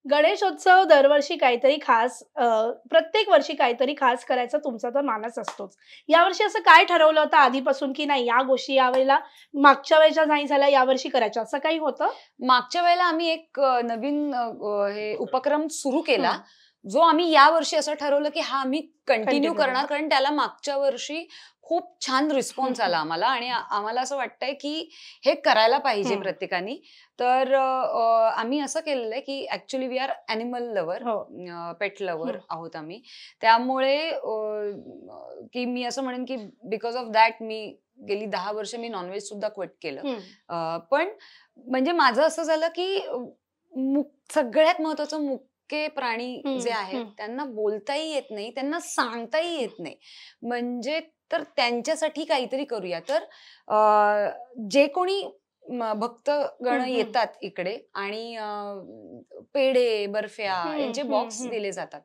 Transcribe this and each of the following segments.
गणेशोत्सव दरवर्षी काहीतरी खास प्रत्येक वर्षी काहीतरी खास करायचा तुमचा तर मानस असतोच. यावर्षी असं काय ठरवलं होतं आधीपासून, की नाही या गोष्टी यावेळेला मागच्या वेळेच्या नाही झाल्या यावर्षी करायच्या असं काही होतं? मागच्या वेळेला आम्ही एक नवीन हे उपक्रम सुरू केला, हं. जो आम्ही यावर्षी असं ठरवलं, की हा आम्ही कंटिन्यू कंटिन्यू करणार. करा. कारण त्याला मागच्या वर्षी खूप छान रिस्पॉन्स आला आम्हाला आणि आम्हाला असं वाटतंय, की हे करायला पाहिजे हं. प्रत्येकाने. तर आम्ही असं केलेलं आहे, की actually we are animal lover, हो. पेट लव्हर हं. आहोत आम्ही. त्यामुळे की मी असं म्हणेन, की बिकॉज ऑफ दॅट मी गेली 10 वर्ष मी नॉनव्हेज सुद्धा क्विट केलं. हं. पण म्हणजे माझं असं झालं, की सगळ्यात महत्वाचं मुके प्राणी जे हं. आहेत हं. त्यांना बोलताही येत नाही, त्यांना सांगताही येत नाही. म्हणजे तर त्यांच्यासाठी काहीतरी करूया. तर जे कोणी भक्तगण हं. हं. येतात इकडे आणि पेढे, बर्फ्या हं. यांचे हं. बॉक्स हं. दिले जातात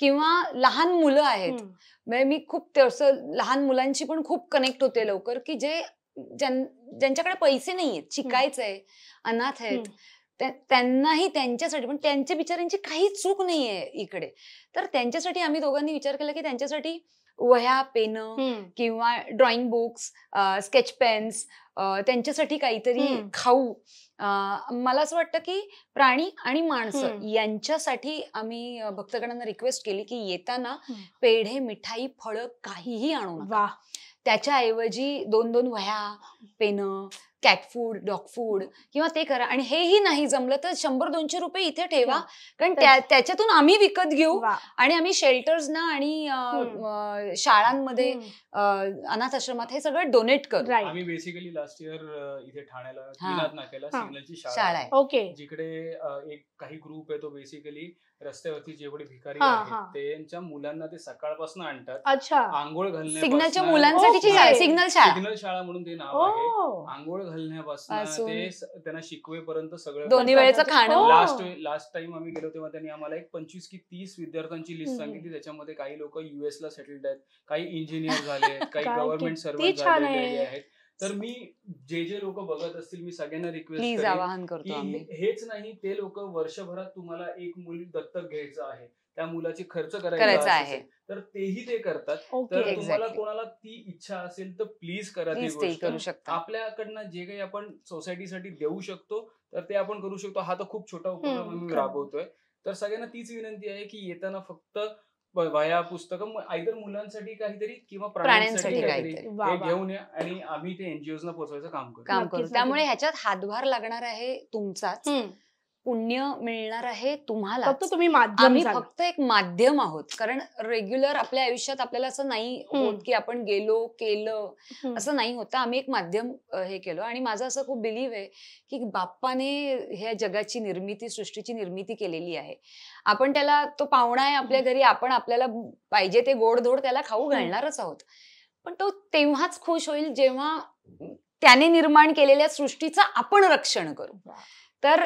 किंवा लहान मुलं आहेत. हं. म्हणजे मी खूप तसं लहान मुलांशी पण खूप कनेक्ट होते लवकर, की ज्यांच्याकडे पैसे नाहीयेत, हं. शिकायचंय, अनाथ आहेत. हं. त्यांनाही त्यांच्यासाठी पण त्यांच्या बिचाऱ्यांची काही चूक नाहीये इकडे. तर त्यांच्यासाठी आम्ही दोघांनी विचार केला, की त्यांच्यासाठी वह्या, पेनं हं. किंवा ड्रॉइंग बुक्स, स्केच पेन्स, त्यांच्यासाठी काहीतरी हं. खाऊ. मला असं वाटतं, की प्राणी आणि माणसं हं. यांच्यासाठी आम्ही भक्तगणांना रिक्वेस्ट केली, की येताना हं. पेढे, मिठाई, फळं काहीही आणू नका. वाह! त्याच्याऐवजी 2-2 वह्या, pens, cat food, dog food किंवा ते करा आणि हेही नाही जमलं तर ₹100-200 इथे ठेवा. ठेवा. कारण त्याच त्याच्यातून आम्ही विकत घेऊ वाह! आणि आम्ही शेल्टर्सना आणि हं. शाळांमध्ये, हं. अनाथ आश्रमात हे सगळं डोनेट करू. राइट. आम्ही बेसिकली लास्ट इयर इथे ठाण्याला हां. निनाद नाक्याला हां. सिग्नलची शाळा शाळा आहे. आहे. ओके. जिकडे एक काही ग्रुप आहे तो बेसिकली रस्त्यावरती जेवढे भिकारी हां, आहेत हां. त्यांच्या मुलांना ते सकाळपासून आणतात. अच्छा. आंघोळ सिग्नलच्या घालण्यापासून मुलांसाठीची ओके. शाळा आहे, सिग्नल शाळा. सिग्नल शाळा म्हणून ते नाव आहे. ओह! आंघोळ घालण्यापासून पासून ते त्यांना शिकवेपर्यंत सगळं दोन्ही करतात. वेळेचं खाणं. लास्ट टाइम आम्ही गेलो तेव्हा त्यांनी आम्हाला एक 25 की 30 विद्यार्थ्यांची लिस्ट हं, हं. सांगितली. त्याच्यामध्ये काही लोक US ला सेटल्ड आहेत, काही इंजिनियर झाले आहेत, काही काय गव्हर्नमेंट किती सर्वंट छान झालेले आहे. आहेत. तर मी जे लोक बघत असतील मी सगळ्यांना रिक्वेस्ट प्लीज करेन आवाहन करतो की आम्ही. हेच नाही ते लोक वर्षभरात तुम्हाला एक मुल दत्तक घ्यायचं आहे, त्या मुलाची खर्च करायचा करायचा आहे. असेल तर तेही ते करतात. ओके. तर तुम्हाला एक्झॅक्टली. कोणाला ती इच्छा असेल तर प्लीज करा ती प्लीज ते गोष्ट. करू शकता. आपल्याकडनं जे काही आपण सोसायटीसाठी देऊ शकतो तर ते आपण करू शकतो. हा तर खूप छोटा उपक्रम हं. आम्ही खरं. राबवतोय. तर सगळ्यांना तीच विनंती आहे की येताना फक्त वह्या, पुस्तकं आयदर मुलांसाठी काहीतरी किंवा प्राण्यांसाठी प्राण्यांसाठी काहीतरी काहीतरी. वाह! हे वाह! घेऊन या आणि आम्ही ते NGOजना पोहोचवायचं काम करू. काम नक्कीच, करू. नक्कीच. त्यामुळे ह्याच्यात हातभार लागणार आहे तुमचाच. हं. पुण्य मिळणार आहे फक्त तुम्हालाच. तुम्ही माध्यम आम्ही झाला. फक्त एक माध्यम आहोत. कारण रेग्युलर आपल्या आयुष्यात आपल्याला असं नाही होत, हं. की आपण गेलो, केलं, हं. असं नाही होतं. आम्ही एक माध्यम हे केलं आणि माझं असं खूप बिलीव्ह आहे, की बाप्पाने ह्या जगाची निर्मिती, सृष्टीची निर्मिती केलेली आहे. आपण त्याला तो पाहुणा आहे आपल्या घरी, आपण आपल्याला पाहिजे ते गोड-धोड त्याला खाऊ हं. घालणारच आहोत. पण तो तेव्हाच खुश होईल जेव्हा त्याने निर्माण केलेल्या सृष्टीचं आपण रक्षण करू. वाह! तर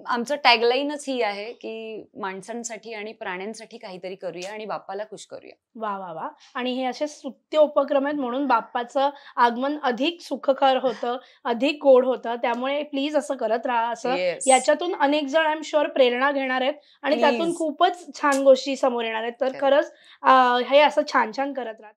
आमचं टॅगलाईनच ही आहे, की माणसांसाठी आणि प्राण्यांसाठी काहीतरी करूया आणि बाप्पाला खुश करूया. वाह, वाह, वाह! आणि हे असे स्तुत्य उपक्रम आहेत म्हणून बाप्पाचं आगमन अधिक सुखकर होतं, अधिक गोड होतं. त्यामुळे प्लीज असं करत राहा. असं येस. याच्यातून अनेक जण आय एम शुअर प्रेरणा घेणार आहेत आणि त्यातून प्लीज. खूपच छान गोष्टी समोर येणार आहेत. तर खरंय. खरंच हे असं छान-छान करत राहा.